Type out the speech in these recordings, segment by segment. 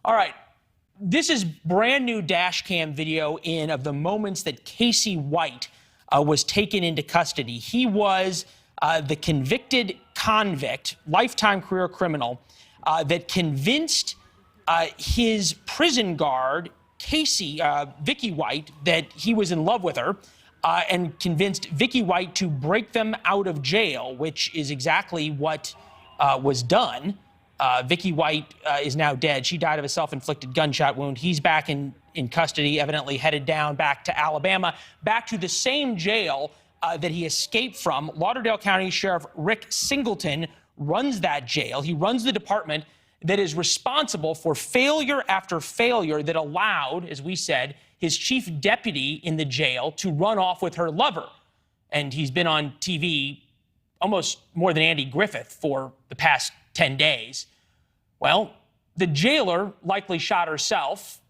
All right. This is brand new dash cam video of the moments that Vicky White was taken into custody. He was the convicted convict, lifetime career criminal, that convinced his prison guard, Vicky White, that he was in love with her, and convinced Vicky White to break them out of jail, which is exactly what was done. Vicky White is now dead. She died of a self-inflicted gunshot wound. He's back in custody, evidently headed down back to Alabama, back to the same jail that he escaped from. Lauderdale County Sheriff Rick Singleton runs that jail. He runs the department that is responsible for failure after failure that allowed, as we said, his chief deputy in the jail to run off with her lover. And he's been on TV almost more than Andy Griffith for the past 10 days. Well, the jailer likely shot herself.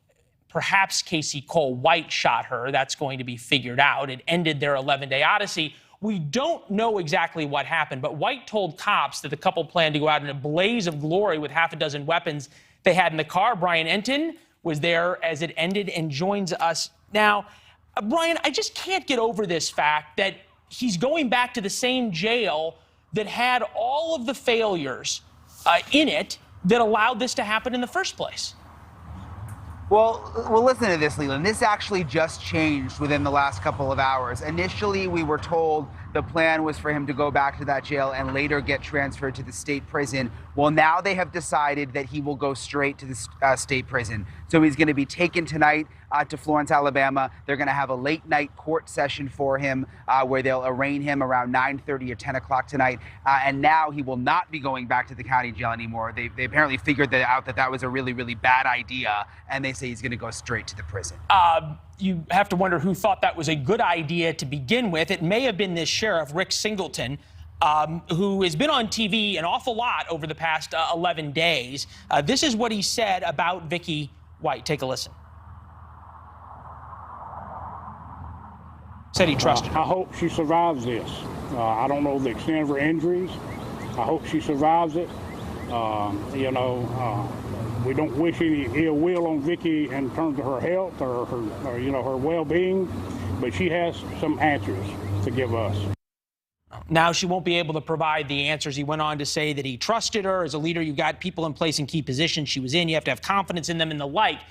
Perhaps Casey Cole White shot her. That's going to be figured out. It ended their 11-day odyssey. We don't know exactly what happened, but White told cops that the couple planned to go out in a blaze of glory with half a dozen weapons they had in the car. Brian Enton was there as it ended and joins us now. Brian, I just can't get over this fact that he's going back to the same jail that had all of the failures in it that allowed this to happen in the first place. Well, listen to this, Leland. This actually just changed within the last couple of hours. Initially, we were told the plan was for him to go back to that jail and later get transferred to the state prison. Well, now they have decided that he will go straight to the state prison. So he's going to be taken tonight to Florence, Alabama. They're going to have a late night court session for him where they'll arraign him around 9:30 or 10 o'clock tonight. And now he will not be going back to the county jail anymore. They apparently figured out that was a really, really bad idea. And they say he's going to go straight to the prison. You have to wonder who thought that was a good idea to begin with. It may have been this sheriff, Rick Singleton, who has been on TV an awful lot over the past 11 days. This is what he said about Vicky White. Take a listen. Said he trusted her. I hope she survives this. I don't know the extent of her injuries. I hope she survives it. We don't wish any ill will on Vicky in terms of her health or her well-being, but she has some answers to give us. Now she won't be able to provide the answers. He went on to say that he trusted her. As a leader, you've got people in place in key positions she was in. You have to have confidence in them and the like.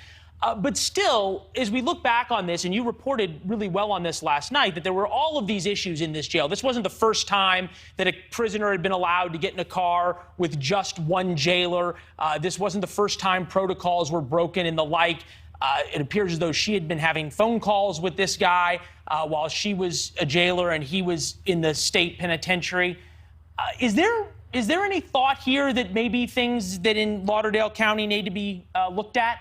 But still, as we look back on this, and you reported really well on this last night, that there were all of these issues in this jail. This wasn't the first time that a prisoner had been allowed to get in a car with just one jailer. This wasn't the first time protocols were broken and the like. It appears as though she had been having phone calls with this guy while she was a jailer and he was in the state penitentiary. Is there any thought here that maybe things that in Lauderdale County need to be looked at?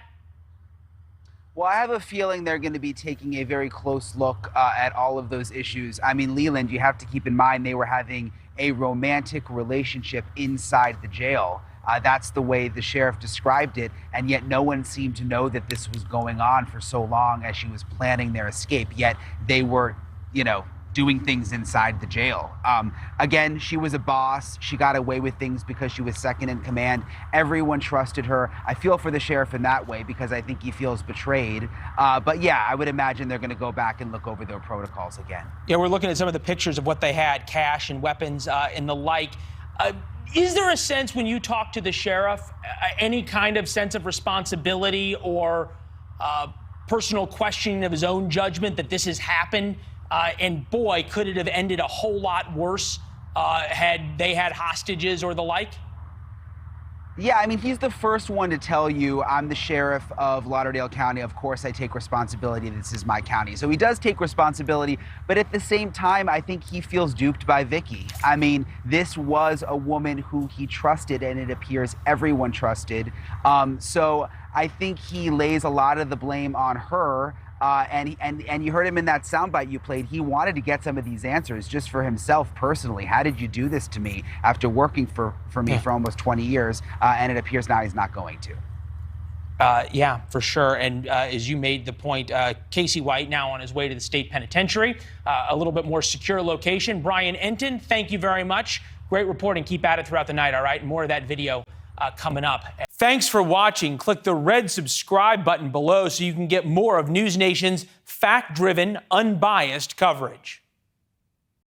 Well, I have a feeling they're going to be taking a very close look at all of those issues. I mean, Leland, you have to keep in mind they were having a romantic relationship inside the jail. That's the way the sheriff described it, and yet no one seemed to know that this was going on for so long as she was planning their escape, yet they were, doing things inside the jail. Again, she was a boss. She got away with things because she was second in command. Everyone trusted her. I feel for the sheriff in that way because I think he feels betrayed. But yeah, I would imagine they're going to go back and look over their protocols again. Yeah, we're looking at some of the pictures of what they had, cash and weapons and the like. Is there a sense when you talk to the sheriff, any kind of sense of responsibility or personal questioning of his own judgment that this has happened? And boy, could it have ended a whole lot worse had they had hostages or the like? Yeah, I mean, he's the first one to tell you, I'm the sheriff of Lauderdale County. Of course, I take responsibility. This is my county. So he does take responsibility. But at the same time, I think he feels duped by Vicky. I mean, this was a woman who he trusted, and it appears everyone trusted. So I think he lays a lot of the blame on her. And you heard him in that soundbite you played. He wanted to get some of these answers just for himself personally. How did you do this to me after working for me for almost 20 years? And it appears now he's not going to. Yeah, for sure. And as you made the point, Vicky White now on his way to the state penitentiary, a little bit more secure location. Brian Enton, thank you very much. Great reporting. Keep at it throughout the night, all right? More of that video coming up. Thanks for watching. Click the red subscribe button below so you can get more of NewsNation's fact-driven, unbiased coverage.